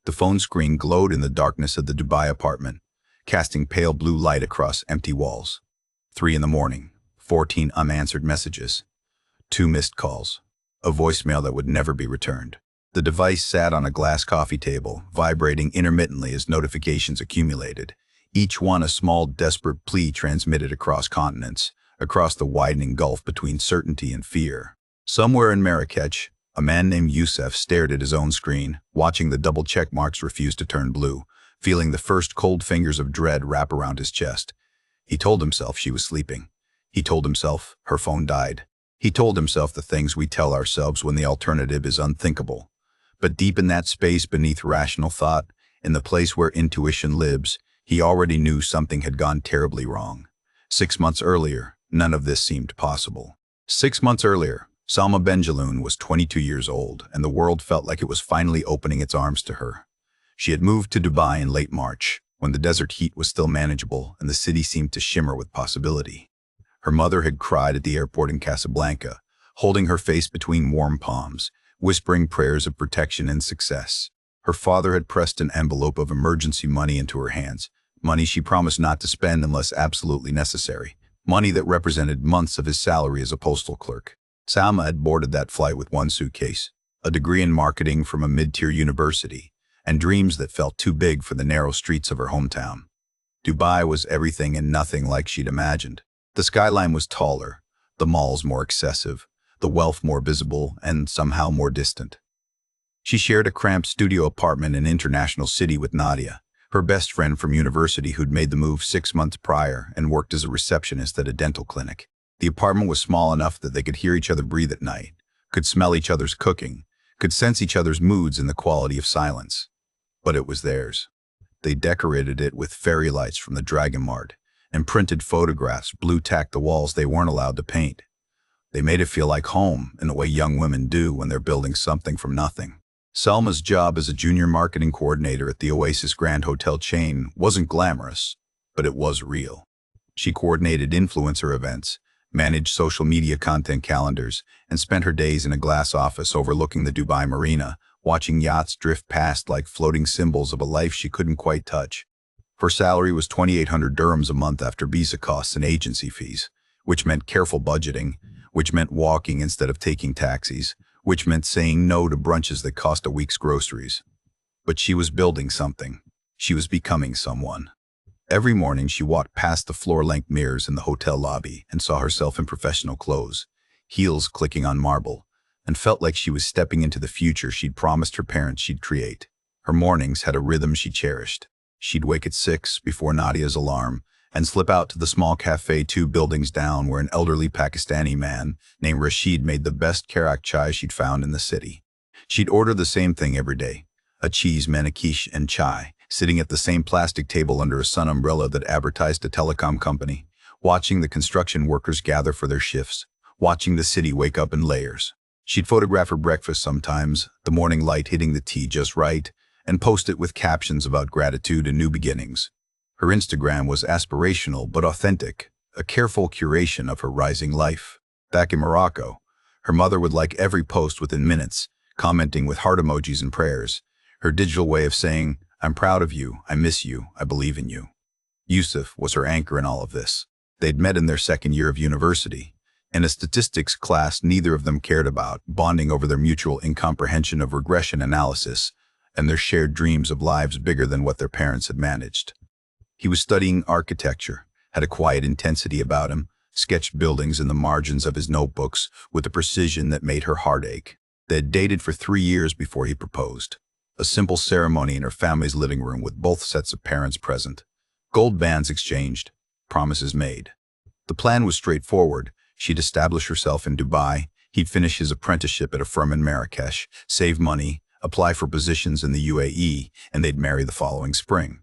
The phone screen glowed in the darkness of the Dubai apartment, casting pale blue light across empty walls. 3 in the morning, 14 unanswered messages, 2 missed calls, a voicemail that would never be returned. The device sat on a glass coffee table, vibrating intermittently as notifications accumulated, each one a small, desperate plea transmitted across continents, across the widening gulf between certainty and fear. Somewhere in Marrakech, a man named Youssef stared at his own screen, watching the double check marks refuse to turn blue, feeling the first cold fingers of dread wrap around his chest. He told himself she was sleeping. He told himself her phone died. He told himself the things we tell ourselves when the alternative is unthinkable. But deep in that space beneath rational thought, in the place where intuition lives, he already knew something had gone terribly wrong. 6 months earlier, none of this seemed possible. 6 months earlier, Salma Benjaloun was 22 years old, and the world felt like it was finally opening its arms to her. She had moved to Dubai in late March, when the desert heat was still manageable and the city seemed to shimmer with possibility. Her mother had cried at the airport in Casablanca, holding her face between warm palms, whispering prayers of protection and success. Her father had pressed an envelope of emergency money into her hands, money she promised not to spend unless absolutely necessary, money that represented months of his salary as a postal clerk. Salma had boarded that flight with 1 suitcase, a degree in marketing from a mid-tier university, and dreams that felt too big for the narrow streets of her hometown. Dubai was everything and nothing like she'd imagined. The skyline was taller, the malls more excessive, the wealth more visible and somehow more distant. She shared a cramped studio apartment in International City with Nadia, her best friend from university who'd made the move 6 months prior and worked as a receptionist at a dental clinic. The apartment was small enough that they could hear each other breathe at night, could smell each other's cooking, could sense each other's moods in the quality of silence. But it was theirs. They decorated it with fairy lights from the Dragon Mart, and printed photographs blue-tacked the walls they weren't allowed to paint. They made it feel like home in a way young women do when they're building something from nothing. Salma's job as a junior marketing coordinator at the Oasis Grand Hotel chain wasn't glamorous, but it was real. She coordinated influencer events, managed social media content calendars, and spent her days in a glass office overlooking the Dubai marina, watching yachts drift past like floating symbols of a life she couldn't quite touch. Her salary was 2,800 dirhams a month after visa costs and agency fees, which meant careful budgeting, which meant walking instead of taking taxis, which meant saying no to brunches that cost a week's groceries. But she was building something. She was becoming someone. Every morning she walked past the floor-length mirrors in the hotel lobby and saw herself in professional clothes, heels clicking on marble, and felt like she was stepping into the future she'd promised her parents she'd create. Her mornings had a rhythm she cherished. She'd wake at 6 before Nadia's alarm and slip out to the small cafe 2 buildings down where an elderly Pakistani man named Rashid made the best karak chai she'd found in the city. She'd order the same thing every day, a cheese manikish and chai, sitting at the same plastic table under a sun umbrella that advertised a telecom company, watching the construction workers gather for their shifts, watching the city wake up in layers. She'd photograph her breakfast sometimes, the morning light hitting the tea just right, and post it with captions about gratitude and new beginnings. Her Instagram was aspirational but authentic, a careful curation of her rising life. Back in Morocco, her mother would like every post within minutes, commenting with heart emojis and prayers, her digital way of saying, "I'm proud of you, I miss you, I believe in you." Youssef was her anchor in all of this. They'd met in their second year of university, in a statistics class neither of them cared about, bonding over their mutual incomprehension of regression analysis and their shared dreams of lives bigger than what their parents had managed. He was studying architecture, had a quiet intensity about him, sketched buildings in the margins of his notebooks with a precision that made her heart ache. They had dated for 3 years before he proposed. A simple ceremony in her family's living room with both sets of parents present. Gold bands exchanged, promises made. The plan was straightforward. She'd establish herself in Dubai, he'd finish his apprenticeship at a firm in Marrakech, save money, apply for positions in the UAE, and they'd marry the following spring.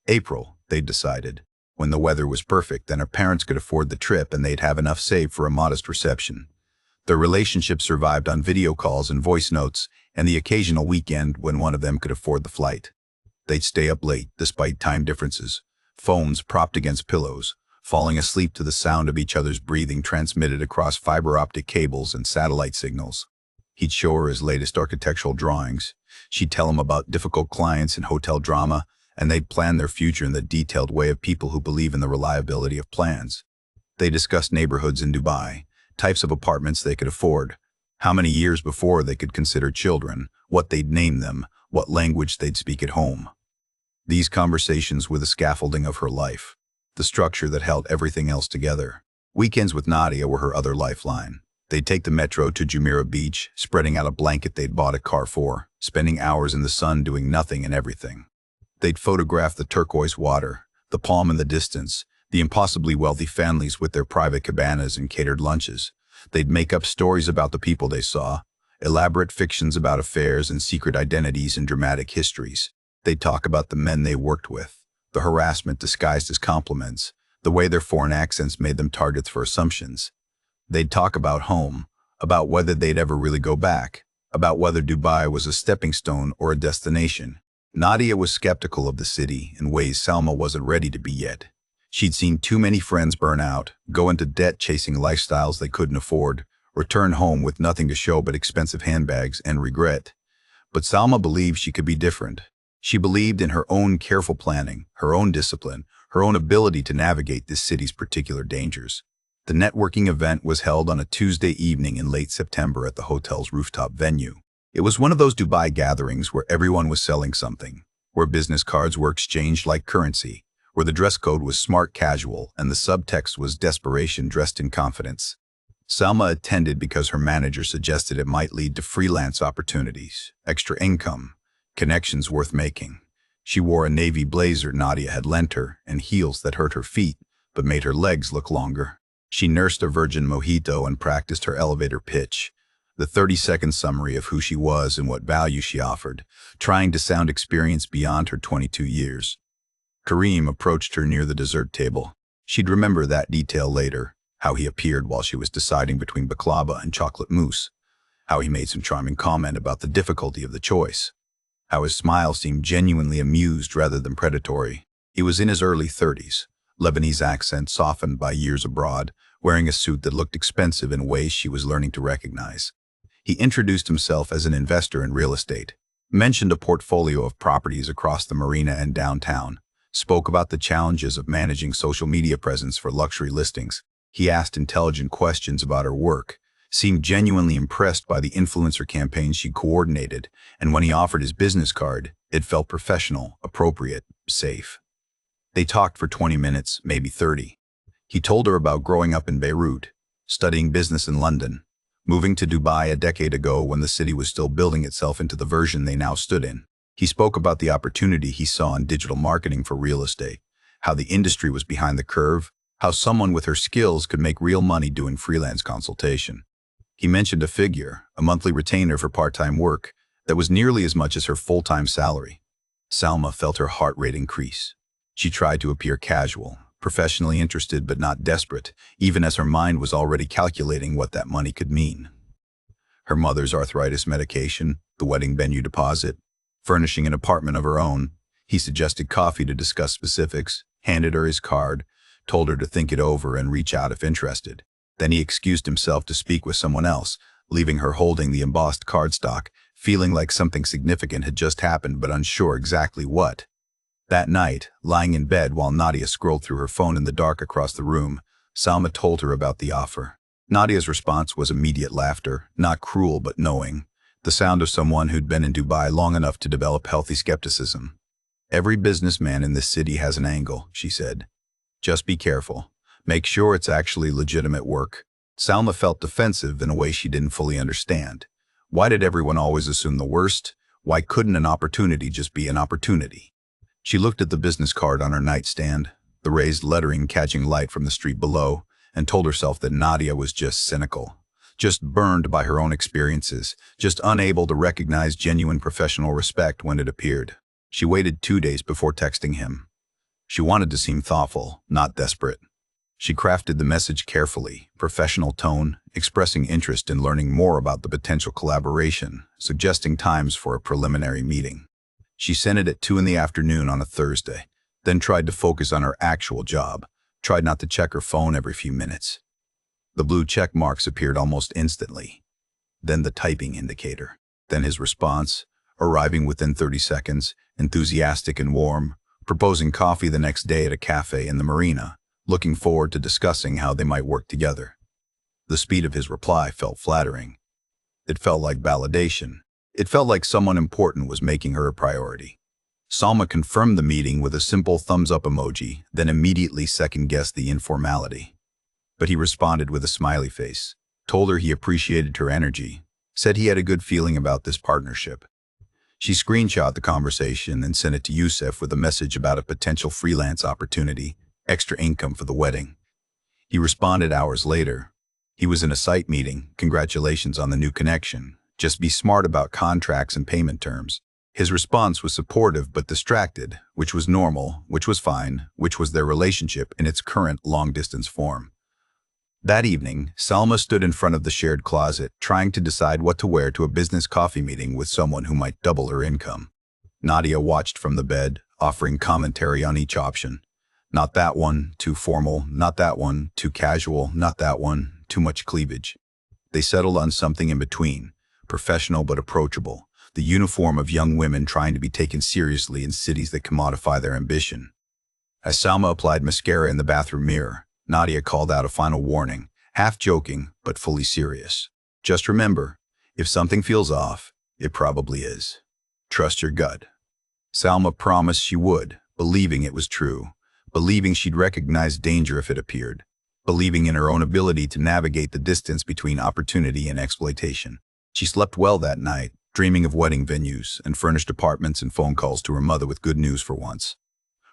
April, they'd decided. When the weather was perfect, then her parents could afford the trip and they'd have enough saved for a modest reception. Their relationship survived on video calls and voice notes, and the occasional weekend when one of them could afford the flight. They'd stay up late, despite time differences, phones propped against pillows, falling asleep to the sound of each other's breathing transmitted across fiber optic cables and satellite signals. He'd show her his latest architectural drawings. She'd tell him about difficult clients and hotel drama, and they'd plan their future in the detailed way of people who believe in the reliability of plans. They discussed neighborhoods in Dubai, types of apartments they could afford, how many years before they could consider children, what they'd name them, what language they'd speak at home. These conversations were the scaffolding of her life, the structure that held everything else together. Weekends with Nadia were her other lifeline. They'd take the metro to Jumeirah Beach, spreading out a blanket they'd bought at Carrefour, spending hours in the sun doing nothing and everything. They'd photograph the turquoise water, the palm in the distance, the impossibly wealthy families with their private cabanas and catered lunches. They'd make up stories about the people they saw, elaborate fictions about affairs and secret identities and dramatic histories. They'd talk about the men they worked with, the harassment disguised as compliments, the way their foreign accents made them targets for assumptions. They'd talk about home, about whether they'd ever really go back, about whether Dubai was a stepping stone or a destination. Nadia was skeptical of the city in ways Salma wasn't ready to be yet. She'd seen too many friends burn out, go into debt chasing lifestyles they couldn't afford, return home with nothing to show but expensive handbags and regret. But Salma believed she could be different. She believed in her own careful planning, her own discipline, her own ability to navigate this city's particular dangers. The networking event was held on a Tuesday evening in late September at the hotel's rooftop venue. It was one of those Dubai gatherings where everyone was selling something, where business cards were exchanged like currency, where the dress code was smart casual and the subtext was desperation dressed in confidence. Salma attended because her manager suggested it might lead to freelance opportunities, extra income, connections worth making. She wore a navy blazer Nadia had lent her and heels that hurt her feet but made her legs look longer. She nursed a virgin mojito and practiced her elevator pitch, the 30-second summary of who she was and what value she offered, trying to sound experienced beyond her 22 years. Kareem approached her near the dessert table. She'd remember that detail later, how he appeared while she was deciding between baklava and chocolate mousse, how he made some charming comment about the difficulty of the choice, how his smile seemed genuinely amused rather than predatory. He was in his early 30s, Lebanese accent softened by years abroad, wearing a suit that looked expensive in ways she was learning to recognize. He introduced himself as an investor in real estate, mentioned a portfolio of properties across the marina and downtown, spoke about the challenges of managing social media presence for luxury listings. He asked intelligent questions about her work, seemed genuinely impressed by the influencer campaigns she coordinated, and when he offered his business card, it felt professional, appropriate, safe. They talked for 20 minutes, maybe 30. He told her about growing up in Beirut, studying business in London, moving to Dubai a decade ago when the city was still building itself into the version they now stood in. He spoke about the opportunity he saw in digital marketing for real estate, how the industry was behind the curve, how someone with her skills could make real money doing freelance consultation. He mentioned a figure, a monthly retainer for part-time work, that was nearly as much as her full-time salary. Salma felt her heart rate increase. She tried to appear casual, professionally interested but not desperate, even as her mind was already calculating what that money could mean. Her mother's arthritis medication, the wedding venue deposit, furnishing an apartment of her own. He suggested coffee to discuss specifics, handed her his card, told her to think it over and reach out if interested. Then he excused himself to speak with someone else, leaving her holding the embossed cardstock, feeling like something significant had just happened but unsure exactly what. That night, lying in bed while Nadia scrolled through her phone in the dark across the room, Salma told her about the offer. Nadia's response was immediate laughter, not cruel but knowing, the sound of someone who'd been in Dubai long enough to develop healthy skepticism. "Every businessman in this city has an angle," she said. "Just be careful. Make sure it's actually legitimate work." Salma felt defensive in a way she didn't fully understand. Why did everyone always assume the worst? Why couldn't an opportunity just be an opportunity? She looked at the business card on her nightstand, the raised lettering catching light from the street below, and told herself that Nadia was just cynical, just burned by her own experiences, just unable to recognize genuine professional respect when it appeared. She waited 2 days before texting him. She wanted to seem thoughtful, not desperate. She crafted the message carefully, professional tone, expressing interest in learning more about the potential collaboration, suggesting times for a preliminary meeting. She sent it at 2 in the afternoon on a Thursday, then tried to focus on her actual job, tried not to check her phone every few minutes. The blue check marks appeared almost instantly. then the typing indicator, then his response, arriving within 30 seconds, enthusiastic and warm, proposing coffee the next day at a cafe in the marina, looking forward to discussing how they might work together. The speed of his reply felt flattering. It felt like validation. It felt like someone important was making her a priority. Salma confirmed the meeting with a simple thumbs-up emoji, then immediately second-guessed the informality. But he responded with a smiley face, told her he appreciated her energy, said he had a good feeling about this partnership. She screenshot the conversation and sent it to Youssef with a message about a potential freelance opportunity, extra income for the wedding. He responded hours later. He was in a site meeting. Congratulations on the new connection. Just be smart about contracts and payment terms. His response was supportive but distracted, which was normal, which was fine, which was their relationship in its current long-distance form. That evening, Salma stood in front of the shared closet, trying to decide what to wear to a business coffee meeting with someone who might double her income. Nadia watched from the bed, offering commentary on each option. Not that one, too formal. Not that one, too casual. Not that one, too much cleavage. They settled on something in between, professional but approachable, the uniform of young women trying to be taken seriously in cities that commodify their ambition. As Salma applied mascara in the bathroom mirror, Nadia called out a final warning, half joking but fully serious. Just remember, if something feels off, it probably is. Trust your gut. Salma promised she would, believing it was true, believing she'd recognize danger if it appeared, believing in her own ability to navigate the distance between opportunity and exploitation. She slept well that night, dreaming of wedding venues and furnished apartments and phone calls to her mother with good news for once.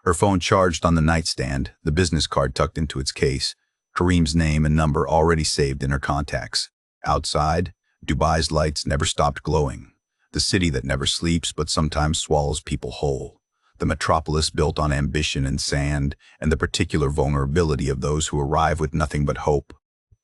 Her phone charged on the nightstand, the business card tucked into its case, Kareem's name and number already saved in her contacts. Outside, Dubai's lights never stopped glowing. The city that never sleeps but sometimes swallows people whole. The metropolis built on ambition and sand, and the particular vulnerability of those who arrive with nothing but hope.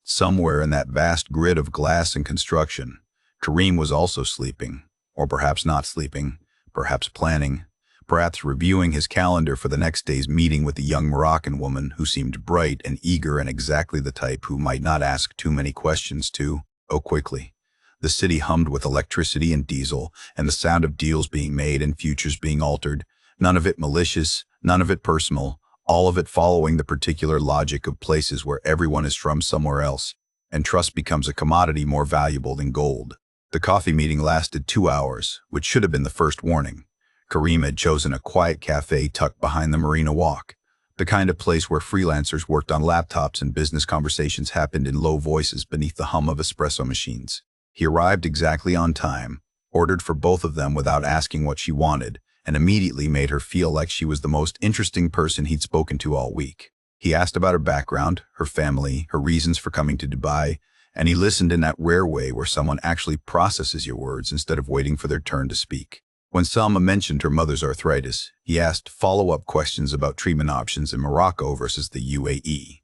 Somewhere in that vast grid of glass and construction, Kareem was also sleeping, or perhaps not sleeping, perhaps planning, perhaps reviewing his calendar for the next day's meeting with a young Moroccan woman who seemed bright and eager and exactly the type who might not ask too many questions too quickly. The city hummed with electricity and diesel, and the sound of deals being made and futures being altered, none of it malicious, none of it personal, all of it following the particular logic of places where everyone is from somewhere else, and trust becomes a commodity more valuable than gold. The coffee meeting lasted 2 hours, which should have been the first warning. Kareem had chosen a quiet cafe tucked behind the Marina Walk, the kind of place where freelancers worked on laptops and business conversations happened in low voices beneath the hum of espresso machines. He arrived exactly on time, ordered for both of them without asking what she wanted, and immediately made her feel like she was the most interesting person he'd spoken to all week. He asked about her background, her family, her reasons for coming to Dubai, and he listened in that rare way where someone actually processes your words instead of waiting for their turn to speak. When Salma mentioned her mother's arthritis, he asked follow-up questions about treatment options in Morocco versus the UAE.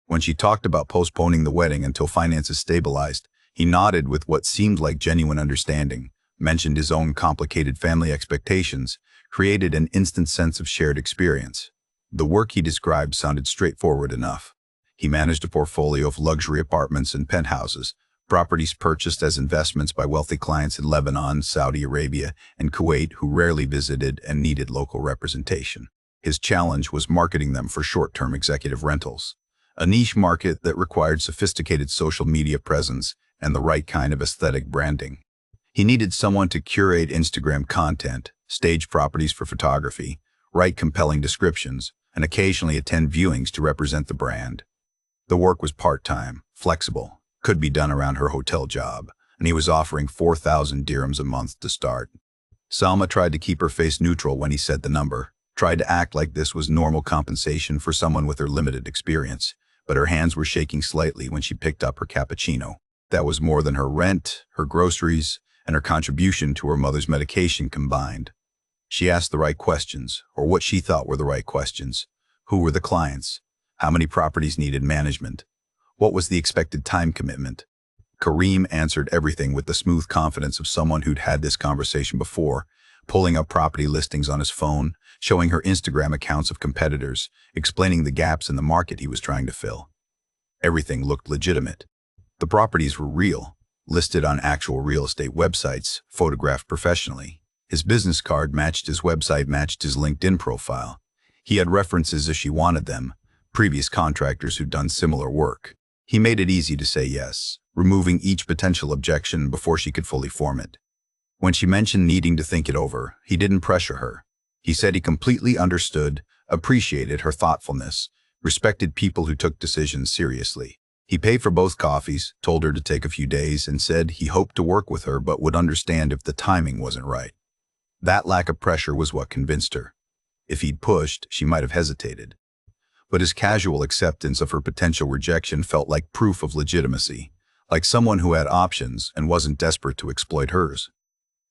When she talked about postponing the wedding until finances stabilized, he nodded with what seemed like genuine understanding, mentioned his own complicated family expectations, created an instant sense of shared experience. The work he described sounded straightforward enough. He managed a portfolio of luxury apartments and penthouses, properties purchased as investments by wealthy clients in Lebanon, Saudi Arabia, and Kuwait who rarely visited and needed local representation. His challenge was marketing them for short-term executive rentals, a niche market that required sophisticated social media presence and the right kind of aesthetic branding. He needed someone to curate Instagram content, stage properties for photography, write compelling descriptions, and occasionally attend viewings to represent the brand. The work was part-time, flexible, could be done around her hotel job, and he was offering 4,000 dirhams a month to start. Salma tried to keep her face neutral when he said the number, tried to act like this was normal compensation for someone with her limited experience, but her hands were shaking slightly when she picked up her cappuccino. That was more than her rent, her groceries, and her contribution to her mother's medication combined. She asked the right questions, or what she thought were the right questions. Who were the clients? How many properties needed management? What was the expected time commitment? Kareem answered everything with the smooth confidence of someone who'd had this conversation before, pulling up property listings on his phone, showing her Instagram accounts of competitors, explaining the gaps in the market he was trying to fill. Everything looked legitimate. The properties were real. listed on actual real estate websites, photographed professionally. His business card matched his website, matched his LinkedIn profile. He had references if she wanted them, previous contractors who'd done similar work. He made it easy to say yes, removing each potential objection before she could fully form it. When she mentioned needing to think it over, he didn't pressure her. He said he completely understood, appreciated her thoughtfulness, respected people who took decisions seriously. He paid for both coffees, told her to take a few days, and said he hoped to work with her but would understand if the timing wasn't right. That lack of pressure was what convinced her. If he'd pushed, she might have hesitated. But his casual acceptance of her potential rejection felt like proof of legitimacy, like someone who had options and wasn't desperate to exploit hers.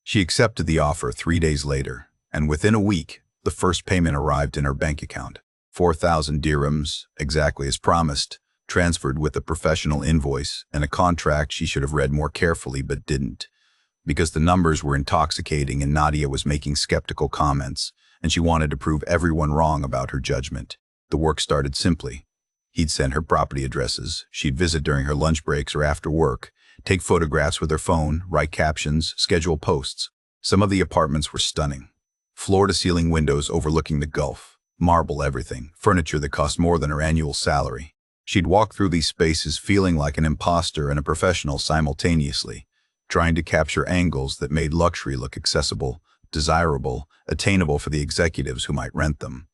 She accepted the offer 3 days later, and within a week, the first payment arrived in her bank account. 4,000 dirhams, exactly as promised, transferred with a professional invoice and a contract she should have read more carefully but didn't, because the numbers were intoxicating and Nadia was making skeptical comments, and she wanted to prove everyone wrong about her judgment. The work started simply. He'd send her property addresses, she'd visit during her lunch breaks or after work, take photographs with her phone, write captions, schedule posts. Some of the apartments were stunning. Floor-to-ceiling windows overlooking the Gulf, marble everything, furniture that cost more than her annual salary. She'd walk through these spaces feeling like an imposter and a professional simultaneously, trying to capture angles that made luxury look accessible, desirable, attainable for the executives who might rent them.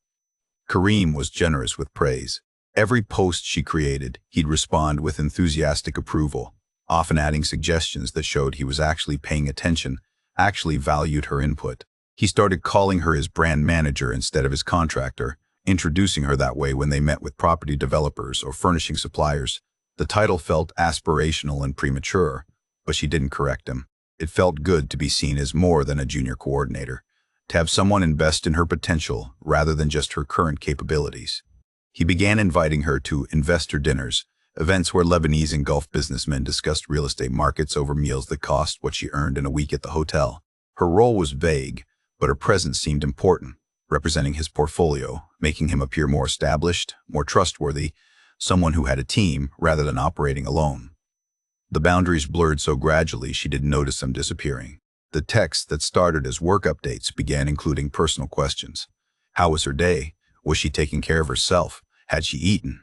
Karim was generous with praise. Every post she created, he'd respond with enthusiastic approval, often adding suggestions that showed he was actually paying attention, actually valued her input. He started calling her his brand manager instead of his contractor, introducing her that way when they met with property developers or furnishing suppliers. The title felt aspirational and premature, but she didn't correct him. It felt good to be seen as more than a junior coordinator, to have someone invest in her potential rather than just her current capabilities. He began inviting her to investor dinners, events where Lebanese and Gulf businessmen discussed real estate markets over meals that cost what she earned in a week at the hotel. Her role was vague, but her presence seemed important, representing his portfolio, making him appear more established, more trustworthy, someone who had a team rather than operating alone. The boundaries blurred so gradually she didn't notice them disappearing. The texts that started as work updates began including personal questions. How was her day? Was she taking care of herself? Had she eaten?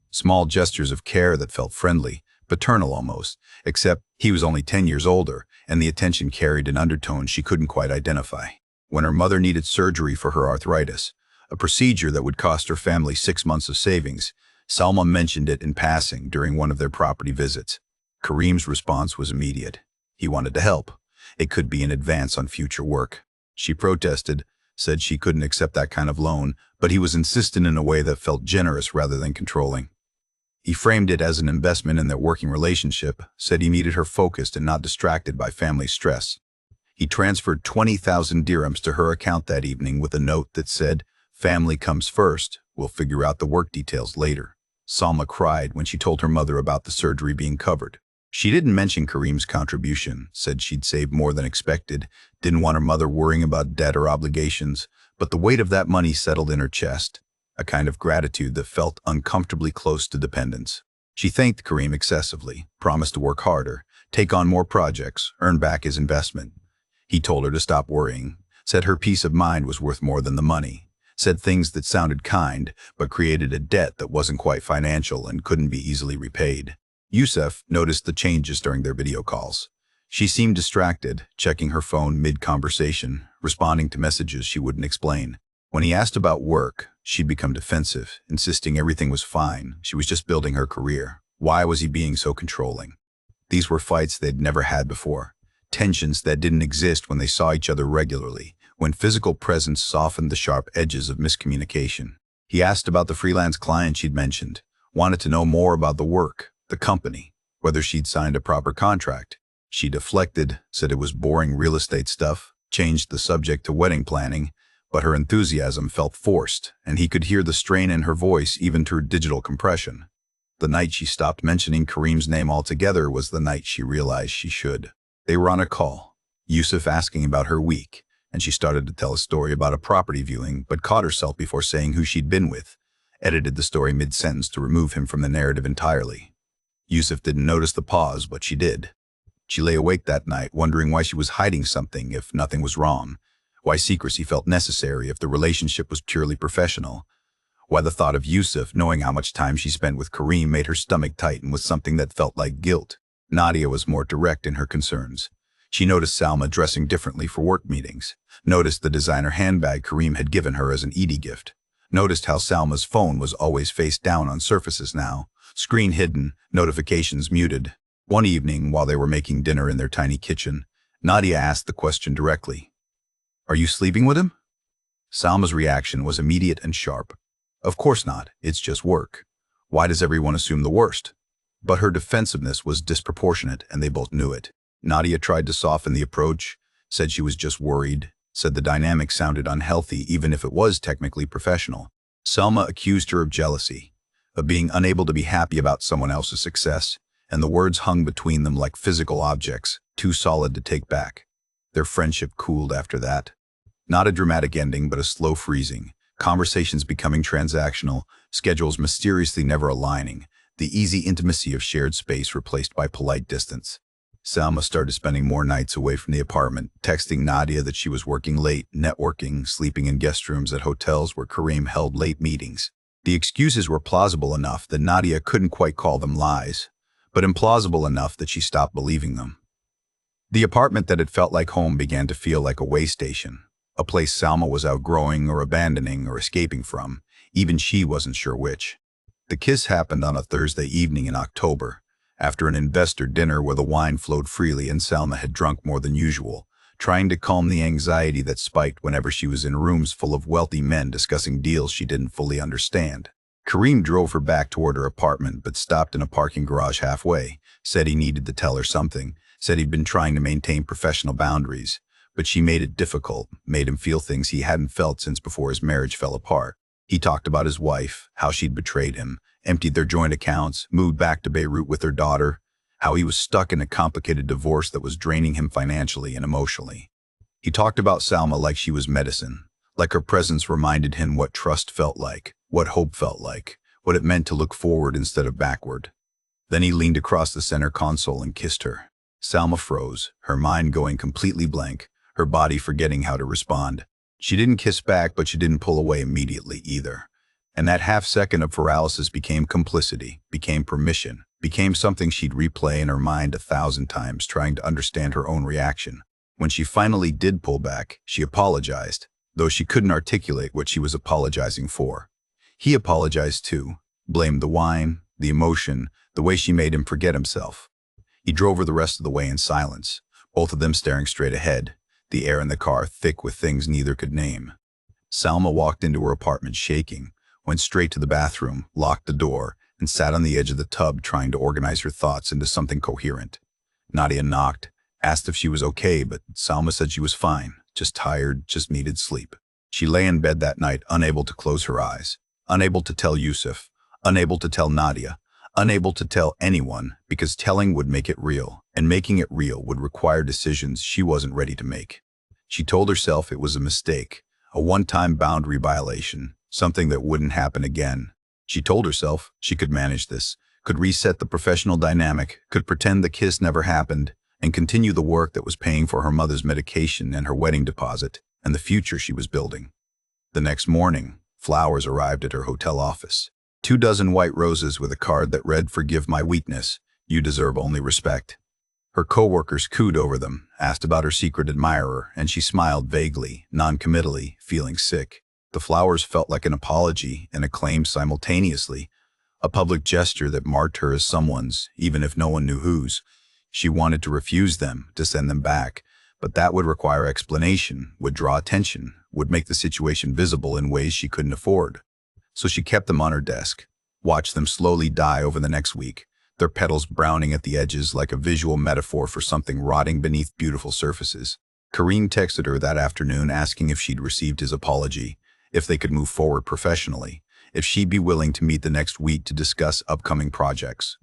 Small gestures of care that felt friendly, paternal almost, except he was only 10 years older, and the attention carried an undertone she couldn't quite identify. When her mother needed surgery for her arthritis, a procedure that would cost her family 6 months of savings, Salma mentioned it in passing during one of their property visits. Karim's response was immediate. He wanted to help. It could be an advance on future work. She protested, said she couldn't accept that kind of loan, but he was insistent in a way that felt generous rather than controlling. He framed it as an investment in their working relationship, said he needed her focused and not distracted by family stress. He transferred 20,000 dirhams to her account that evening with a note that said, "Family comes first, we'll figure out the work details later." Salma cried when she told her mother about the surgery being covered. She didn't mention Karim's contribution, said she'd saved more than expected, didn't want her mother worrying about debt or obligations, but the weight of that money settled in her chest, a kind of gratitude that felt uncomfortably close to dependence. She thanked Karim excessively, promised to work harder, take on more projects, earn back his investment. He told her to stop worrying, said her peace of mind was worth more than the money, said things that sounded kind, but created a debt that wasn't quite financial and couldn't be easily repaid. Yusuf noticed the changes during their video calls. She seemed distracted, checking her phone mid-conversation, responding to messages she wouldn't explain. When he asked about work, she'd become defensive, insisting everything was fine, she was just building her career. Why was he being so controlling? These were fights they'd never had before, tensions that didn't exist when they saw each other regularly, when physical presence softened the sharp edges of miscommunication. He asked about the freelance client she'd mentioned, wanted to know more about the work, the company, whether she'd signed a proper contract. She deflected, said it was boring real estate stuff, changed the subject to wedding planning, but her enthusiasm felt forced, and he could hear the strain in her voice even through digital compression. The night she stopped mentioning Karim's name altogether was the night she realized she should. They were on a call, Yusuf asking about her week, and she started to tell a story about a property viewing, but caught herself before saying who she'd been with, edited the story mid-sentence to remove him from the narrative entirely. Yusuf didn't notice the pause, but she did. She lay awake that night, wondering why she was hiding something if nothing was wrong, why secrecy felt necessary if the relationship was purely professional, why the thought of Yusuf knowing how much time she spent with Kareem made her stomach tighten with something that felt like guilt. Nadia was more direct in her concerns. She noticed Salma dressing differently for work meetings, noticed the designer handbag Kareem had given her as an Eid gift, noticed how Salma's phone was always face down on surfaces now, screen hidden, notifications muted. One evening, while they were making dinner in their tiny kitchen, Nadia asked the question directly. "Are you sleeping with him?" Salma's reaction was immediate and sharp. "Of course not, it's just work. Why does everyone assume the worst?" But her defensiveness was disproportionate, and they both knew it. Nadia tried to soften the approach, said she was just worried, said the dynamic sounded unhealthy even if it was technically professional. Salma accused her of jealousy, of being unable to be happy about someone else's success, and the words hung between them like physical objects, too solid to take back. Their friendship cooled after that. Not a dramatic ending, but a slow freezing, conversations becoming transactional, schedules mysteriously never aligning, the easy intimacy of shared space replaced by polite distance. Salma started spending more nights away from the apartment, texting Nadia that she was working late, networking, sleeping in guest rooms at hotels where Kareem held late meetings. The excuses were plausible enough that Nadia couldn't quite call them lies, but implausible enough that she stopped believing them. The apartment that had felt like home began to feel like a way station, a place Salma was outgrowing or abandoning or escaping from. Even she wasn't sure which. The kiss happened on a Thursday evening in October, after an investor dinner where the wine flowed freely and Salma had drunk more than usual, trying to calm the anxiety that spiked whenever she was in rooms full of wealthy men discussing deals she didn't fully understand. Kareem drove her back toward her apartment but stopped in a parking garage halfway, said he needed to tell her something, said he'd been trying to maintain professional boundaries, but she made it difficult, made him feel things he hadn't felt since before his marriage fell apart. He talked about his wife, how she'd betrayed him, emptied their joint accounts, moved back to Beirut with her daughter, how he was stuck in a complicated divorce that was draining him financially and emotionally. He talked about Salma like she was medicine, like her presence reminded him what trust felt like, what hope felt like, what it meant to look forward instead of backward. Then he leaned across the center console and kissed her. Salma froze, her mind going completely blank, her body forgetting how to respond. She didn't kiss back, but she didn't pull away immediately either. And that half second of paralysis became complicity, became permission, became something she'd replay in her mind 1,000 times, trying to understand her own reaction. When she finally did pull back, she apologized, though she couldn't articulate what she was apologizing for. He apologized too, blamed the wine, the emotion, the way she made him forget himself. He drove her the rest of the way in silence, both of them staring straight ahead, the air in the car thick with things neither could name. Salma walked into her apartment shaking, went straight to the bathroom, locked the door, and sat on the edge of the tub trying to organize her thoughts into something coherent. Nadia knocked, asked if she was okay, but Salma said she was fine, just tired, just needed sleep. She lay in bed that night, unable to close her eyes, unable to tell Yusuf, unable to tell Nadia, unable to tell anyone, because telling would make it real, and making it real would require decisions she wasn't ready to make. She told herself it was a mistake, a one-time boundary violation, something that wouldn't happen again. She told herself she could manage this, could reset the professional dynamic, could pretend the kiss never happened, and continue the work that was paying for her mother's medication and her wedding deposit, and the future she was building. The next morning, flowers arrived at her hotel office. 24 white roses with a card that read, "Forgive my weakness. You deserve only respect." Her co-workers cooed over them, asked about her secret admirer, and she smiled vaguely, non-committally, feeling sick. The flowers felt like an apology and a claim simultaneously, a public gesture that marked her as someone's, even if no one knew whose. She wanted to refuse them, to send them back, but that would require explanation, would draw attention, would make the situation visible in ways she couldn't afford. So she kept them on her desk, watched them slowly die over the next week, their petals browning at the edges like a visual metaphor for something rotting beneath beautiful surfaces. Kareem texted her that afternoon asking if she'd received his apology, if they could move forward professionally, if she'd be willing to meet the next week to discuss upcoming projects.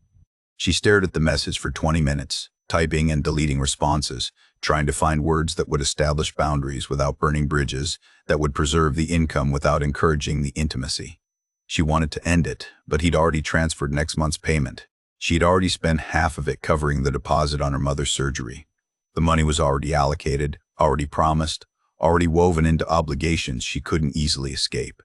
She stared at the message for 20 minutes, typing and deleting responses, trying to find words that would establish boundaries without burning bridges, that would preserve the income without encouraging the intimacy. She wanted to end it, but he'd already transferred next month's payment. She had already spent half of it covering the deposit on her mother's surgery. The money was already allocated, already promised, already woven into obligations she couldn't easily escape.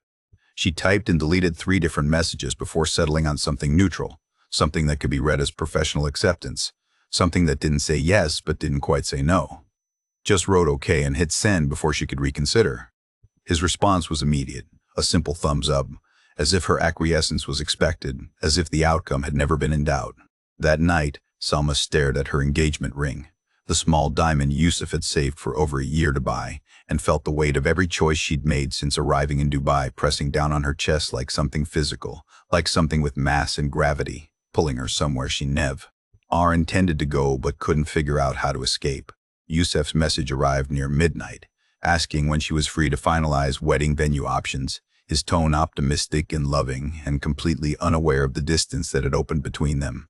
She typed and deleted 3 different messages before settling on something neutral, something that could be read as professional acceptance, something that didn't say yes but didn't quite say no. Just wrote okay and hit send before she could reconsider. His response was immediate, a simple thumbs up, as if her acquiescence was expected, as if the outcome had never been in doubt. That night, Salma stared at her engagement ring, the small diamond Yusuf had saved for over a year to buy, and felt the weight of every choice she'd made since arriving in Dubai pressing down on her chest like something physical, like something with mass and gravity, pulling her somewhere she never intended to go but couldn't figure out how to escape. Yusuf's message arrived near midnight, asking when she was free to finalize wedding venue options, his tone optimistic and loving and completely unaware of the distance that had opened between them.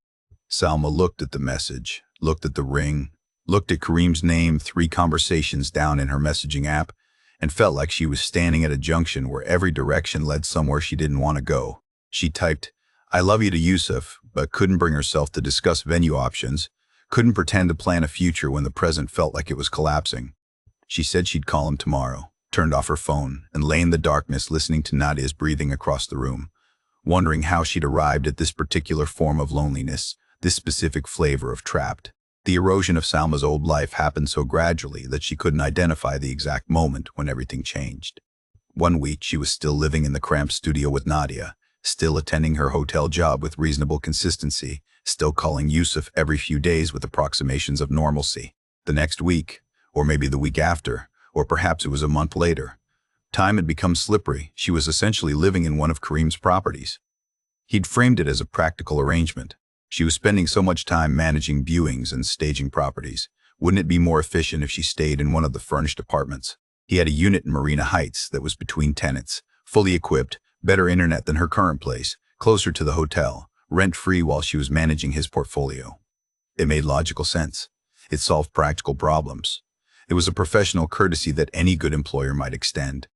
Salma looked at the message, looked at the ring, looked at Kareem's name 3 conversations down in her messaging app, and felt like she was standing at a junction where every direction led somewhere she didn't want to go. She typed, "I love you" to Yusuf, but couldn't bring herself to discuss venue options, couldn't pretend to plan a future when the present felt like it was collapsing. She said she'd call him tomorrow, turned off her phone, and lay in the darkness listening to Nadia's breathing across the room, wondering how she'd arrived at this particular form of loneliness, this specific flavor of trapped. The erosion of Salma's old life happened so gradually that she couldn't identify the exact moment when everything changed. One week she was still living in the cramped studio with Nadia, still attending her hotel job with reasonable consistency, still calling Yusuf every few days with approximations of normalcy. The next week, or maybe the week after, or perhaps it was a month later, time had become slippery. She was essentially living in one of Kareem's properties. He'd framed it as a practical arrangement. She was spending so much time managing viewings and staging properties. Wouldn't it be more efficient if she stayed in one of the furnished apartments? He had a unit in Marina Heights that was between tenants, fully equipped, better internet than her current place, closer to the hotel, rent-free while she was managing his portfolio. It made logical sense. It solved practical problems. It was a professional courtesy that any good employer might extend.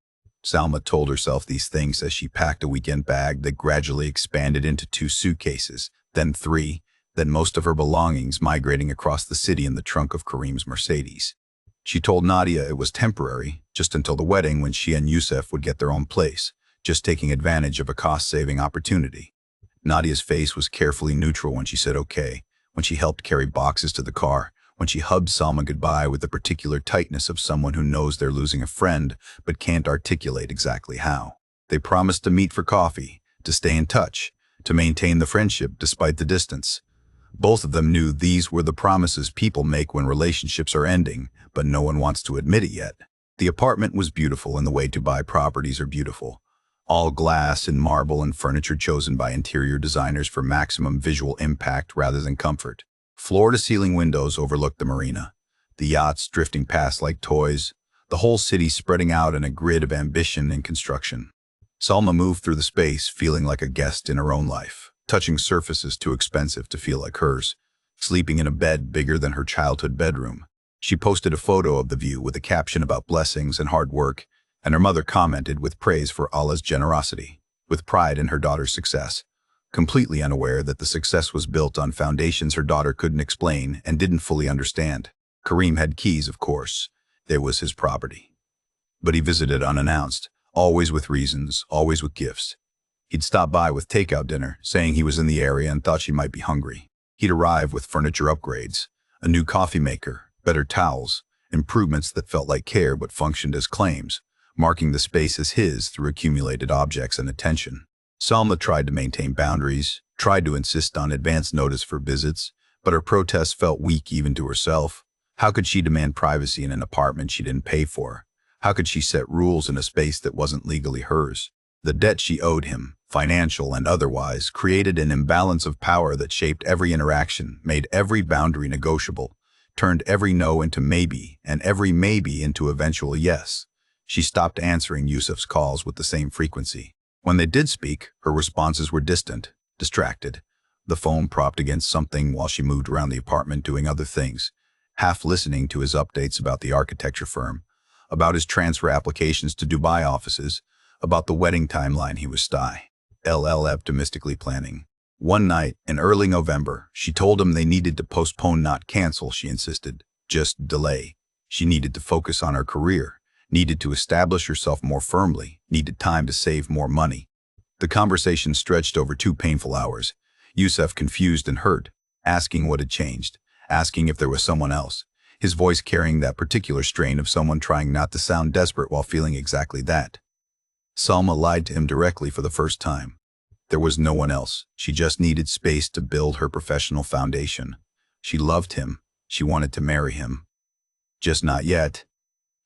Salma told herself these things as she packed a weekend bag that gradually expanded into 2 suitcases, then 3, then most of her belongings migrating across the city in the trunk of Kareem's Mercedes. She told Nadia it was temporary, just until the wedding when she and Yusuf would get their own place, just taking advantage of a cost-saving opportunity. Nadia's face was carefully neutral when she said okay, when she helped carry boxes to the car, when she hugged Salma goodbye with the particular tightness of someone who knows they're losing a friend but can't articulate exactly how. They promised to meet for coffee, to stay in touch, to maintain the friendship despite the distance. Both of them knew these were the promises people make when relationships are ending, but no one wants to admit it yet. The apartment was beautiful in the way Dubai properties are beautiful. All glass and marble and furniture chosen by interior designers for maximum visual impact rather than comfort. Floor-to-ceiling windows overlooked the marina, the yachts drifting past like toys, the whole city spreading out in a grid of ambition and construction. Salma moved through the space feeling like a guest in her own life, touching surfaces too expensive to feel like hers, sleeping in a bed bigger than her childhood bedroom. She posted a photo of the view with a caption about blessings and hard work, and her mother commented with praise for Allah's generosity, with pride in her daughter's success, completely unaware that the success was built on foundations her daughter couldn't explain and didn't fully understand. Kareem had keys, of course. It was his property. But he visited unannounced, always with reasons, always with gifts. He'd stop by with takeout dinner, saying he was in the area and thought she might be hungry. He'd arrive with furniture upgrades, a new coffee maker, better towels, improvements that felt like care but functioned as claims, marking the space as his through accumulated objects and attention. Salma tried to maintain boundaries, tried to insist on advance notice for visits, but her protests felt weak even to herself. How could she demand privacy in an apartment she didn't pay for? How could she set rules in a space that wasn't legally hers? The debt she owed him, financial and otherwise, created an imbalance of power that shaped every interaction, made every boundary negotiable, turned every no into maybe, and every maybe into eventual yes. She stopped answering Yusuf's calls with the same frequency. When they did speak, her responses were distant, distracted, the phone propped against something while she moved around the apartment doing other things, half listening to his updates about the architecture firm, about his transfer applications to Dubai offices, about the wedding timeline he was LL optimistically planning. One night, in early November, she told him they needed to postpone, not cancel, she insisted. Just delay. She needed to focus on her career, needed to establish herself more firmly, needed time to save more money. The conversation stretched over 2 painful hours. Yusuf confused and hurt, asking what had changed, asking if there was someone else, his voice carrying that particular strain of someone trying not to sound desperate while feeling exactly that. Salma lied to him directly for the first time. There was no one else. She just needed space to build her professional foundation. She loved him. She wanted to marry him. Just not yet.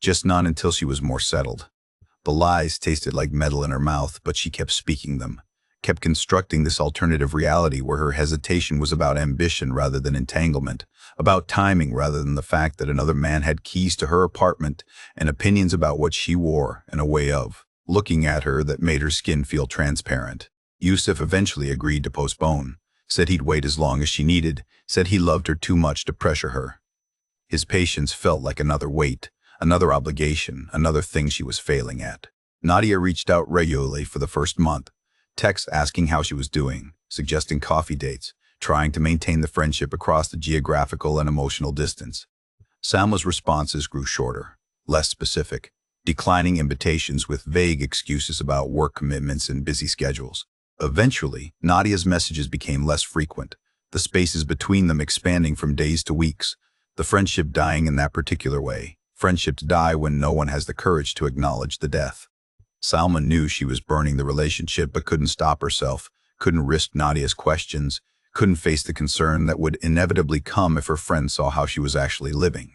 Just not until she was more settled. The lies tasted like metal in her mouth, but she kept speaking them, kept constructing this alternative reality where her hesitation was about ambition rather than entanglement, about timing rather than the fact that another man had keys to her apartment and opinions about what she wore and a way of looking at her that made her skin feel transparent. Yusuf eventually agreed to postpone, said he'd wait as long as she needed, said he loved her too much to pressure her. His patience felt like another weight, another obligation, another thing she was failing at. Nadia reached out regularly for the first month, texts asking how she was doing, suggesting coffee dates, trying to maintain the friendship across the geographical and emotional distance. Salma's responses grew shorter, less specific, declining invitations with vague excuses about work commitments and busy schedules. Eventually, Nadia's messages became less frequent, the spaces between them expanding from days to weeks, the friendship dying in that particular way. Friendships die when no one has the courage to acknowledge the death. Salma knew she was burning the relationship but couldn't stop herself, couldn't risk Nadia's questions, couldn't face the concern that would inevitably come if her friend saw how she was actually living.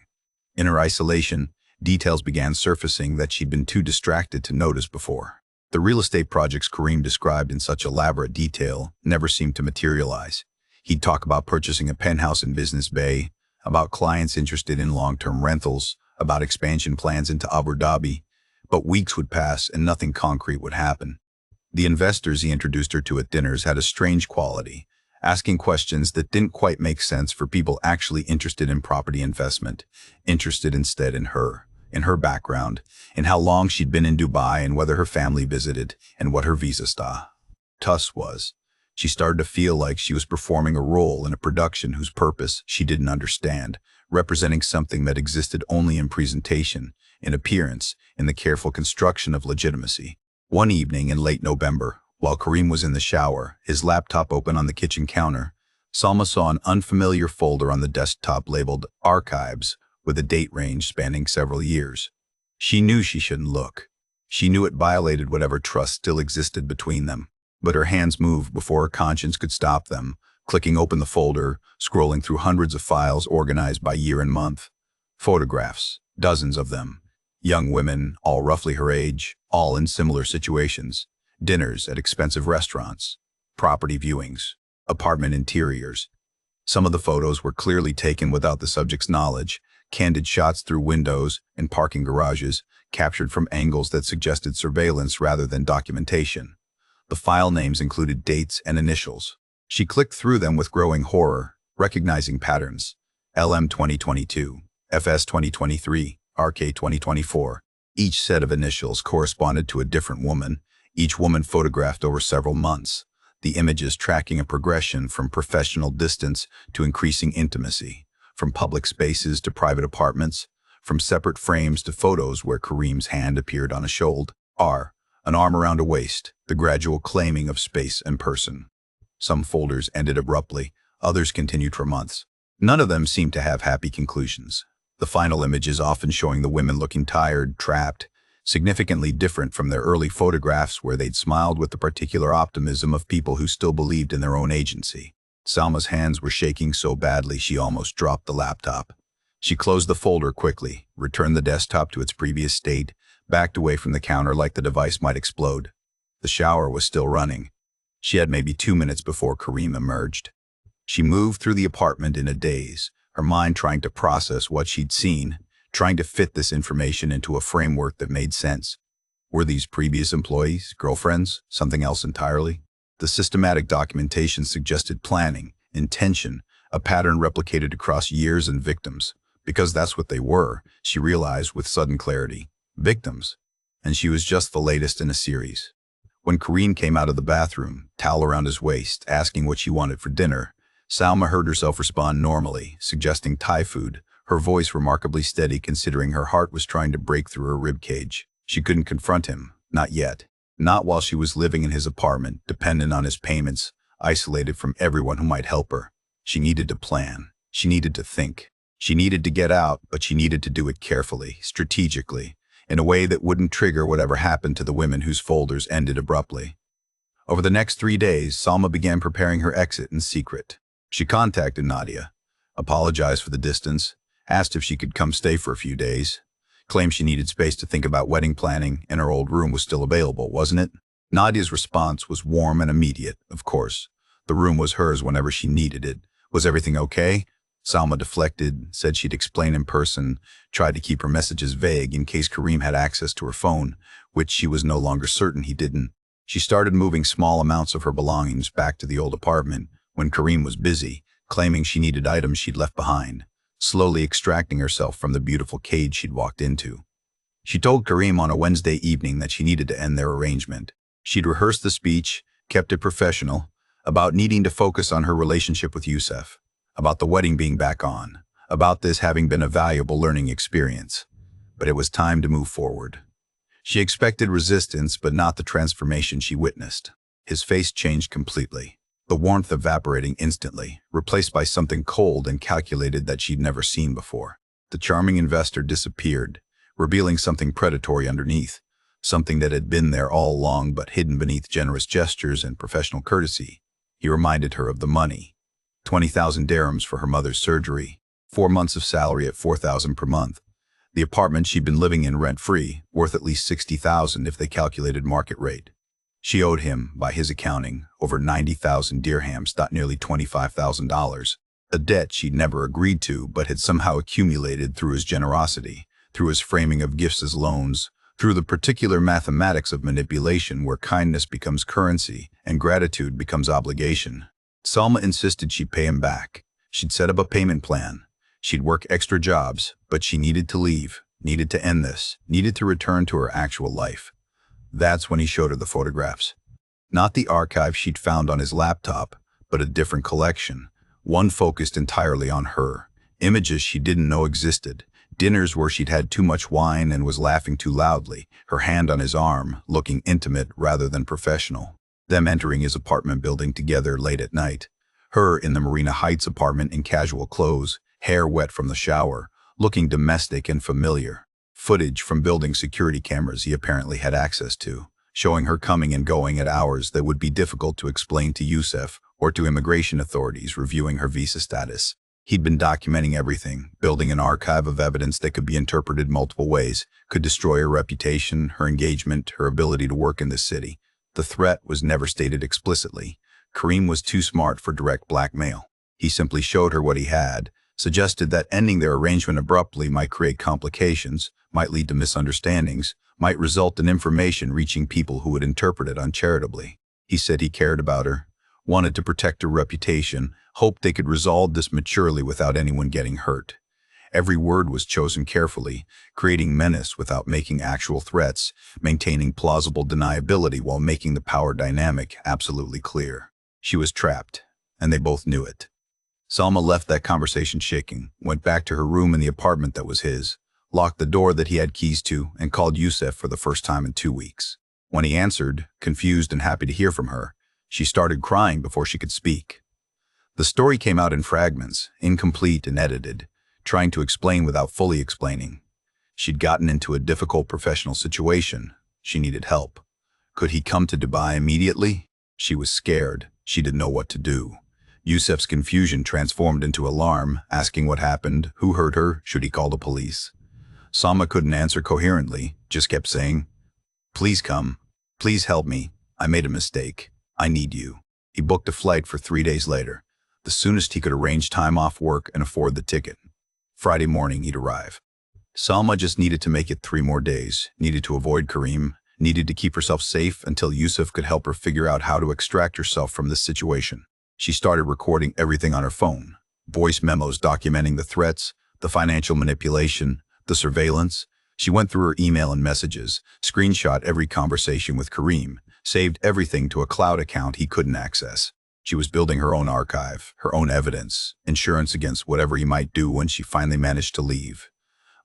In her isolation, details began surfacing that she'd been too distracted to notice before. The real estate projects Karim described in such elaborate detail never seemed to materialize. He'd talk about purchasing a penthouse in Business Bay, about clients interested in long-term rentals, about expansion plans into Abu Dhabi, but weeks would pass and nothing concrete would happen. The investors he introduced her to at dinners had a strange quality, asking questions that didn't quite make sense for people actually interested in property investment, interested instead in her background, in how long she'd been in Dubai and whether her family visited, and what her visa status was. She started to feel like she was performing a role in a production whose purpose she didn't understand, representing something that existed only in presentation, in appearance, in the careful construction of legitimacy. One evening in late November, while Karim was in the shower, his laptop open on the kitchen counter, Salma saw an unfamiliar folder on the desktop labeled Archives, with a date range spanning several years. She knew she shouldn't look. She knew it violated whatever trust still existed between them. But her hands moved before her conscience could stop them, clicking open the folder, scrolling through hundreds of files organized by year and month. Photographs, dozens of them. Young women, all roughly her age, all in similar situations. Dinners at expensive restaurants. Property viewings. Apartment interiors. Some of the photos were clearly taken without the subject's knowledge, candid shots through windows and parking garages, captured from angles that suggested surveillance rather than documentation. The file names included dates and initials. She clicked through them with growing horror, recognizing patterns. LM 2022, FS 2023, RK 2024. Each set of initials corresponded to a different woman, each woman photographed over several months, the images tracking a progression from professional distance to increasing intimacy, from public spaces to private apartments, from separate frames to photos where Karim's hand appeared on a shoulder, an arm around a waist, the gradual claiming of space and person. Some folders ended abruptly, others continued for months. None of them seemed to have happy conclusions. The final images often showing the women looking tired, trapped, significantly different from their early photographs where they'd smiled with the particular optimism of people who still believed in their own agency. Salma's hands were shaking so badly she almost dropped the laptop. She closed the folder quickly, returned the desktop to its previous state, backed away from the counter like the device might explode. The shower was still running. She had maybe 2 minutes before Karim emerged. She moved through the apartment in a daze, her mind trying to process what she'd seen, trying to fit this information into a framework that made sense. Were these previous employees, girlfriends, something else entirely? The systematic documentation suggested planning, intention, a pattern replicated across years and victims. Because that's what they were, she realized with sudden clarity. Victims. And she was just the latest in a series. When Kareem came out of the bathroom, towel around his waist, asking what she wanted for dinner, Salma heard herself respond normally, suggesting Thai food, her voice remarkably steady considering her heart was trying to break through her ribcage. She couldn't confront him, not yet. Not while she was living in his apartment, dependent on his payments, isolated from everyone who might help her. She needed to plan. She needed to think. She needed to get out, but she needed to do it carefully, strategically, in a way that wouldn't trigger whatever happened to the women whose folders ended abruptly. Over the next 3 days, Salma began preparing her exit in secret. She contacted Nadia, apologized for the distance, asked if she could come stay for a few days, claimed she needed space to think about wedding planning and her old room was still available, wasn't it? Nadia's response was warm and immediate, of course. The room was hers whenever she needed it. Was everything okay? Salma deflected, said she'd explain in person, tried to keep her messages vague in case Kareem had access to her phone, which she was no longer certain he didn't. She started moving small amounts of her belongings back to the old apartment when Kareem was busy, claiming she needed items she'd left behind, slowly extracting herself from the beautiful cage she'd walked into. She told Kareem on a Wednesday evening that she needed to end their arrangement. She'd rehearsed the speech, kept it professional, about needing to focus on her relationship with Youssef, about the wedding being back on, about this having been a valuable learning experience. But it was time to move forward. She expected resistance, but not the transformation she witnessed. His face changed completely, the warmth evaporating instantly, replaced by something cold and calculated that she'd never seen before. The charming investor disappeared, revealing something predatory underneath, something that had been there all along but hidden beneath generous gestures and professional courtesy. He reminded her of the money. 20,000 dirhams for her mother's surgery, 4 months of salary at 4,000 per month. The apartment she'd been living in rent-free, worth at least 60,000 if they calculated market rate. She owed him, by his accounting, over 90,000 dirhams, nearly $25,000, a debt she'd never agreed to but had somehow accumulated through his generosity, through his framing of gifts as loans, through the particular mathematics of manipulation where kindness becomes currency and gratitude becomes obligation. Salma insisted she'd pay him back. She'd set up a payment plan. She'd work extra jobs, but she needed to leave, needed to end this, needed to return to her actual life. That's when he showed her the photographs. Not the archive she'd found on his laptop, but a different collection, one focused entirely on her, images she didn't know existed, dinners where she'd had too much wine and was laughing too loudly, her hand on his arm, looking intimate rather than professional. Them entering his apartment building together late at night. Her in the Marina Heights apartment in casual clothes, hair wet from the shower, looking domestic and familiar. Footage from building security cameras he apparently had access to, showing her coming and going at hours that would be difficult to explain to Youssef or to immigration authorities reviewing her visa status. He'd been documenting everything, building an archive of evidence that could be interpreted multiple ways, could destroy her reputation, her engagement, her ability to work in this city. The threat was never stated explicitly. Kareem was too smart for direct blackmail. He simply showed her what he had, suggested that ending their arrangement abruptly might create complications, might lead to misunderstandings, might result in information reaching people who would interpret it uncharitably. He said he cared about her, wanted to protect her reputation, hoped they could resolve this maturely without anyone getting hurt. Every word was chosen carefully, creating menace without making actual threats, maintaining plausible deniability while making the power dynamic absolutely clear. She was trapped, and they both knew it. Salma left that conversation shaking, went back to her room in the apartment that was his, locked the door that he had keys to, and called Youssef for the first time in 2 weeks. When he answered, confused and happy to hear from her, she started crying before she could speak. The story came out in fragments, incomplete and edited, trying to explain without fully explaining. She'd gotten into a difficult professional situation. She needed help. Could he come to Dubai immediately? She was scared. She didn't know what to do. Youssef's confusion transformed into alarm, asking what happened, who hurt her, should he call the police. Salma couldn't answer coherently, just kept saying, "Please come. Please help me. I made a mistake. I need you." He booked a flight for 3 days later, the soonest he could arrange time off work and afford the ticket. Friday morning, he'd arrive. Salma just needed to make it 3 more days, needed to avoid Kareem, needed to keep herself safe until Youssef could help her figure out how to extract herself from this situation. She started recording everything on her phone, voice memos documenting the threats, the financial manipulation, the surveillance. She went through her email and messages, screenshot every conversation with Kareem, saved everything to a cloud account he couldn't access. She was building her own archive, her own evidence, insurance against whatever he might do when she finally managed to leave.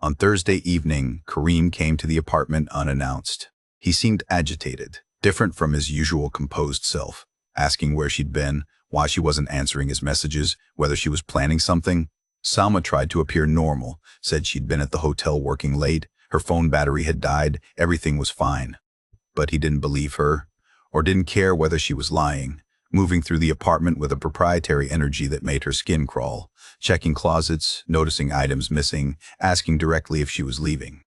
On Thursday evening, Kareem came to the apartment unannounced. He seemed agitated, different from his usual composed self, asking where she'd been, why she wasn't answering his messages, whether she was planning something. Salma tried to appear normal, said she'd been at the hotel working late, her phone battery had died, everything was fine. But he didn't believe her, or didn't care whether she was lying, moving through the apartment with a proprietary energy that made her skin crawl, checking closets, noticing items missing, asking directly if she was leaving.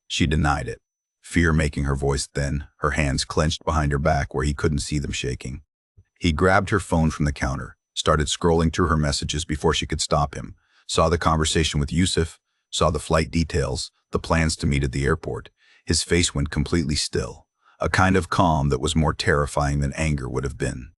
She denied it, fear making her voice thin, her hands clenched behind her back where he couldn't see them shaking. He grabbed her phone from the counter, started scrolling through her messages before she could stop him, saw the conversation with Yusuf, saw the flight details, the plans to meet at the airport. His face went completely still, a kind of calm that was more terrifying than anger would have been.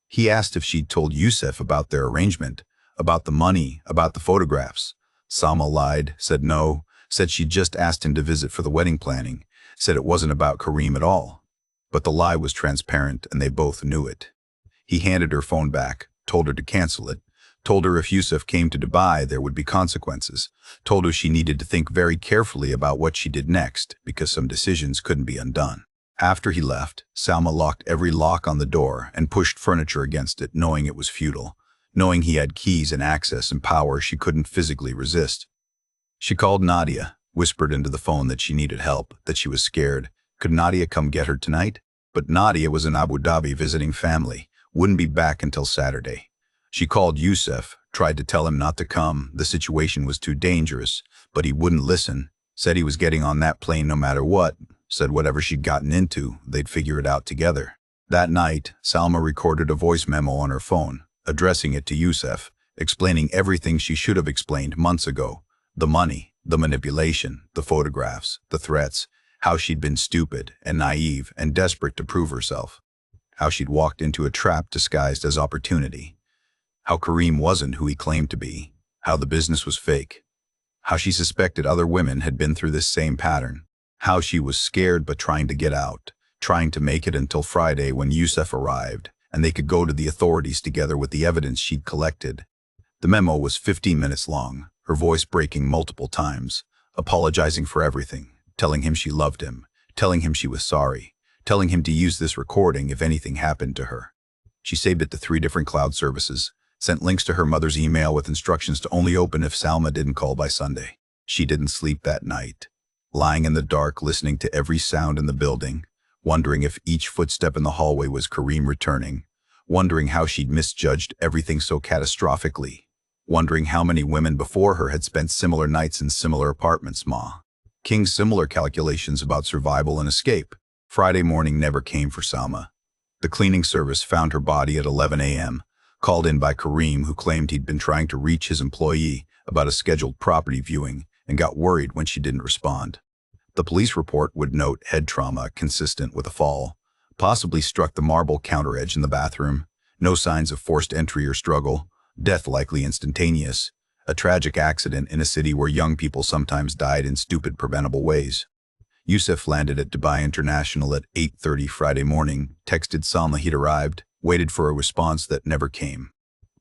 He asked if she'd told Yusuf about their arrangement, about the money, about the photographs. Salma lied, said no, said she'd just asked him to visit for the wedding planning, said it wasn't about Kareem at all. But the lie was transparent and they both knew it. He handed her phone back, told her to cancel it, told her if Yusuf came to Dubai there would be consequences, told her she needed to think very carefully about what she did next because some decisions couldn't be undone. After he left, Salma locked every lock on the door and pushed furniture against it, knowing it was futile, knowing he had keys and access and power she couldn't physically resist. She called Nadia, whispered into the phone that she needed help, that she was scared. Could Nadia come get her tonight? But Nadia was in Abu Dhabi visiting family, wouldn't be back until Saturday. She called Yusuf, tried to tell him not to come, the situation was too dangerous, but he wouldn't listen, said he was getting on that plane no matter what, said whatever she'd gotten into, they'd figure it out together. That night, Salma recorded a voice memo on her phone, addressing it to Yusuf, explaining everything she should have explained months ago. The money, the manipulation, the photographs, the threats, how she'd been stupid and naive and desperate to prove herself. How she'd walked into a trap disguised as opportunity. How Kareem wasn't who he claimed to be. How the business was fake. How she suspected other women had been through this same pattern. How she was scared but trying to get out, trying to make it until Friday when Yusuf arrived, and they could go to the authorities together with the evidence she'd collected. The memo was 15 minutes long, her voice breaking multiple times, apologizing for everything, telling him she loved him, telling him she was sorry, telling him to use this recording if anything happened to her. She saved it to 3 different cloud services, sent links to her mother's email with instructions to only open if Salma didn't call by Sunday. She didn't sleep that night, lying in the dark listening to every sound in the building, wondering if each footstep in the hallway was Kareem returning, wondering how she'd misjudged everything so catastrophically, wondering how many women before her had spent similar nights in similar apartments. King's similar calculations about survival and escape. Friday morning never came for Salma. The cleaning service found her body at 11 a.m., called in by Kareem, who claimed he'd been trying to reach his employee about a scheduled property viewing and got worried when she didn't respond. The police report would note head trauma consistent with a fall, possibly struck the marble counter edge in the bathroom, no signs of forced entry or struggle, death likely instantaneous, a tragic accident in a city where young people sometimes died in stupid preventable ways. Yusuf landed at Dubai International at 8:30 Friday morning, texted Salma he'd arrived, waited for a response that never came.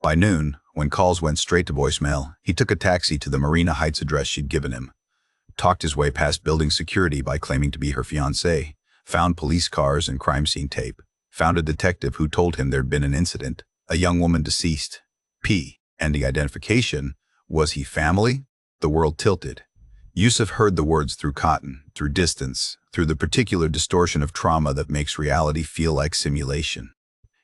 By noon, when calls went straight to voicemail, he took a taxi to the Marina Heights address she'd given him, talked his way past building security by claiming to be her fiancée, found police cars and crime scene tape, found a detective who told him there'd been an incident, a young woman deceased. And the identification. Was he family? The world tilted. Yusuf heard the words through cotton, through distance, through the particular distortion of trauma that makes reality feel like simulation.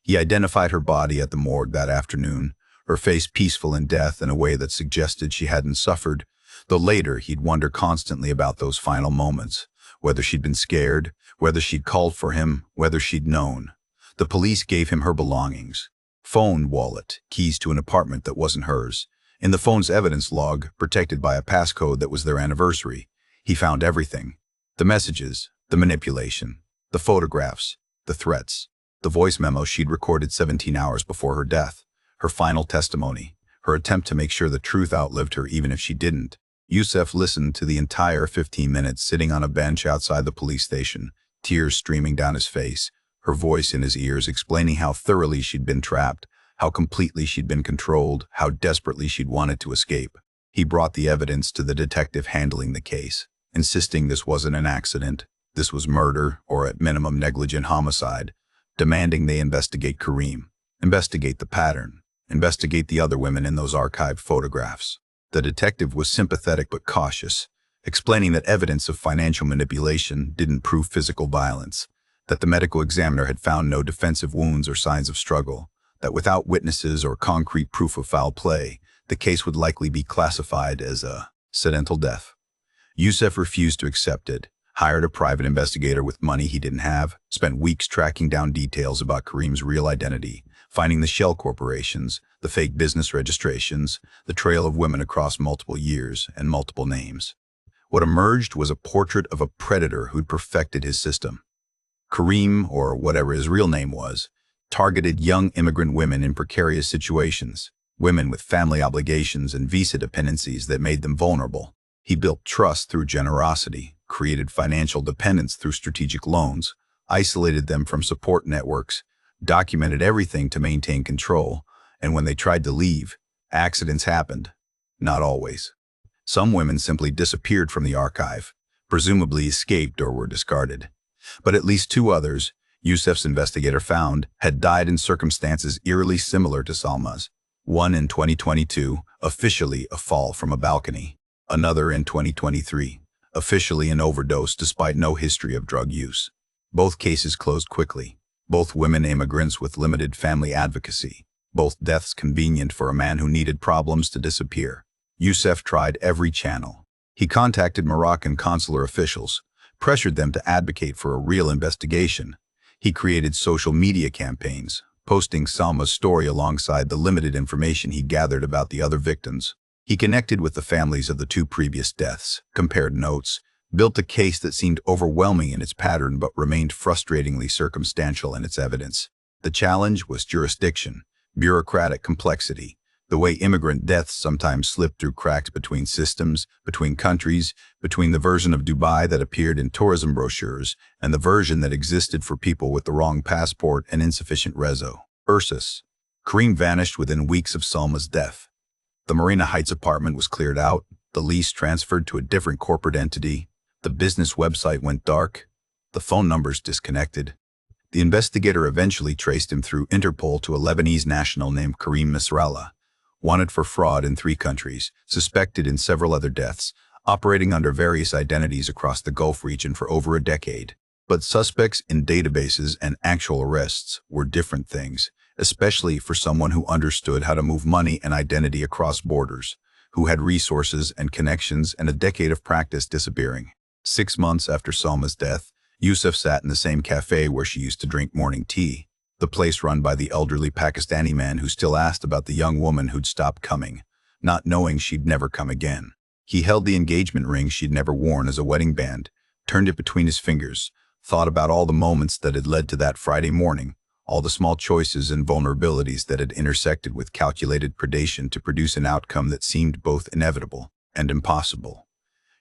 He identified her body at the morgue that afternoon, her face peaceful in death in a way that suggested she hadn't suffered, though later he'd wonder constantly about those final moments, whether she'd been scared, whether she'd called for him, whether she'd known. The police gave him her belongings. Phone, wallet, keys to an apartment that wasn't hers. In the phone's evidence log, protected by a passcode that was their anniversary, he found everything. The messages, the manipulation, the photographs, the threats, the voice memo she'd recorded 17 hours before her death, her final testimony, her attempt to make sure the truth outlived her even if she didn't. Yusuf listened to the entire 15 minutes sitting on a bench outside the police station, tears streaming down his face, her voice in his ears explaining how thoroughly she'd been trapped, how completely she'd been controlled, how desperately she'd wanted to escape. He brought the evidence to the detective handling the case, insisting this wasn't an accident, this was murder, or at minimum negligent homicide, demanding they investigate Kareem, investigate the pattern, investigate the other women in those archived photographs. The detective was sympathetic but cautious, explaining that evidence of financial manipulation didn't prove physical violence, that the medical examiner had found no defensive wounds or signs of struggle, that without witnesses or concrete proof of foul play, the case would likely be classified as a accidental death. Youssef refused to accept it, hired a private investigator with money he didn't have, spent weeks tracking down details about Kareem's real identity, finding the shell corporations, the fake business registrations, the trail of women across multiple years and multiple names. What emerged was a portrait of a predator who'd perfected his system. Kareem, or whatever his real name was, targeted young immigrant women in precarious situations, women with family obligations and visa dependencies that made them vulnerable. He built trust through generosity, created financial dependence through strategic loans, isolated them from support networks, documented everything to maintain control, and when they tried to leave, accidents happened. Not always. Some women simply disappeared from the archive, presumably escaped or were discarded. But at least two others, Youssef's investigator found, had died in circumstances eerily similar to Salma's. One in 2022, officially a fall from a balcony. Another in 2023, officially an overdose despite no history of drug use. Both cases closed quickly. Both women immigrants with limited family advocacy. Both deaths convenient for a man who needed problems to disappear. Youssef tried every channel. He contacted Moroccan consular officials, pressured them to advocate for a real investigation. He created social media campaigns, posting Salma's story alongside the limited information he gathered about the other victims. He connected with the families of the two previous deaths, compared notes, built a case that seemed overwhelming in its pattern but remained frustratingly circumstantial in its evidence. The challenge was jurisdiction, bureaucratic complexity, the way immigrant deaths sometimes slip through cracks between systems, between countries, between the version of Dubai that appeared in tourism brochures and the version that existed for people with the wrong passport and insufficient reso. Ursus. Kareem vanished within weeks of Salma's death. The Marina Heights apartment was cleared out, the lease transferred to a different corporate entity, the business website went dark, the phone numbers disconnected. The investigator eventually traced him through Interpol to a Lebanese national named Kareem Nasrallah, wanted for fraud in 3 countries, suspected in several other deaths, operating under various identities across the Gulf region for over a decade. But suspects in databases and actual arrests were different things, especially for someone who understood how to move money and identity across borders, who had resources and connections and a decade of practice disappearing. 6 months after Salma's death, Youssef sat in the same cafe where she used to drink morning tea, the place run by the elderly Pakistani man who still asked about the young woman who'd stopped coming, not knowing she'd never come again. He held the engagement ring she'd never worn as a wedding band, turned it between his fingers, thought about all the moments that had led to that Friday morning, all the small choices and vulnerabilities that had intersected with calculated predation to produce an outcome that seemed both inevitable and impossible.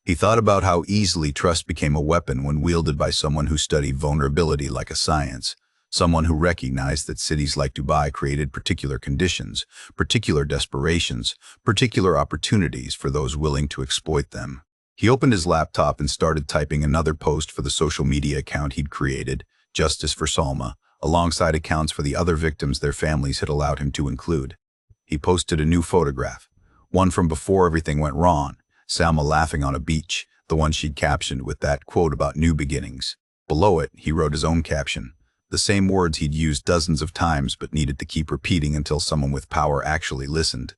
He thought about how easily trust became a weapon when wielded by someone who studied vulnerability like a science, someone who recognized that cities like Dubai created particular conditions, particular desperations, particular opportunities for those willing to exploit them. He opened his laptop and started typing another post for the social media account he'd created, Justice for Salma, alongside accounts for the other victims their families had allowed him to include. He posted a new photograph, one from before everything went wrong, Salma laughing on a beach, the one she'd captioned with that quote about new beginnings. Below it, he wrote his own caption, the same words he'd used dozens of times but needed to keep repeating until someone with power actually listened.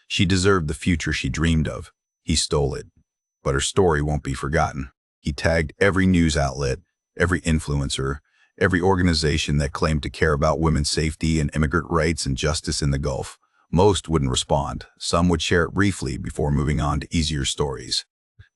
She deserved the future she dreamed of. He stole it. But her story won't be forgotten. He tagged every news outlet, every influencer, every organization that claimed to care about women's safety and immigrant rights and justice in the Gulf. Most wouldn't respond. Some would share it briefly before moving on to easier stories.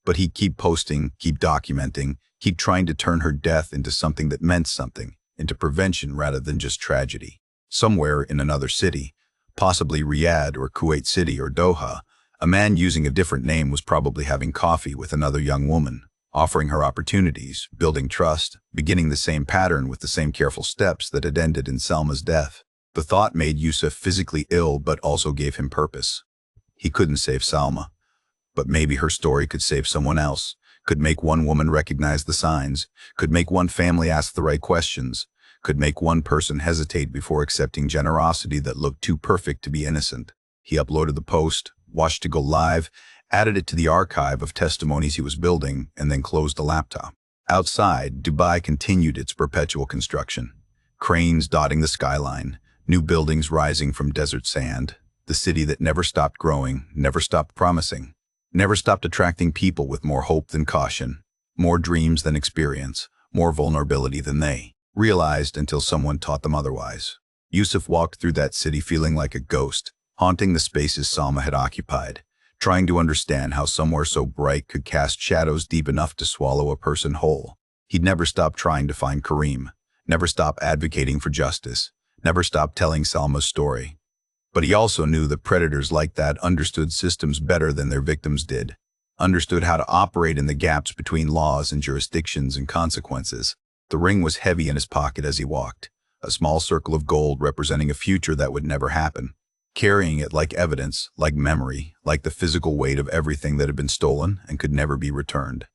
But he'd keep posting, keep documenting, keep trying to turn her death into something that meant something, into prevention rather than just tragedy. Somewhere in another city, possibly Riyadh or Kuwait City or Doha, a man using a different name was probably having coffee with another young woman, offering her opportunities, building trust, beginning the same pattern with the same careful steps that had ended in Salma's death. The thought made Yusuf physically ill but also gave him purpose. He couldn't save Salma, but maybe her story could save someone else, could make one woman recognize the signs, could make one family ask the right questions, could make one person hesitate before accepting generosity that looked too perfect to be innocent. He uploaded the post, watched it go live, added it to the archive of testimonies he was building, and then closed the laptop. Outside, Dubai continued its perpetual construction. Cranes dotting the skyline, new buildings rising from desert sand, the city that never stopped growing, never stopped promising, never stopped attracting people with more hope than caution, more dreams than experience, more vulnerability than they realized until someone taught them otherwise. Yusuf walked through that city feeling like a ghost, haunting the spaces Salma had occupied, trying to understand how somewhere so bright could cast shadows deep enough to swallow a person whole. He'd never stopped trying to find Karim, never stopped advocating for justice, never stopped telling Salma's story. But he also knew that predators like that understood systems better than their victims did, understood how to operate in the gaps between laws and jurisdictions and consequences. The ring was heavy in his pocket as he walked, a small circle of gold representing a future that would never happen, carrying it like evidence, like memory, like the physical weight of everything that had been stolen and could never be returned.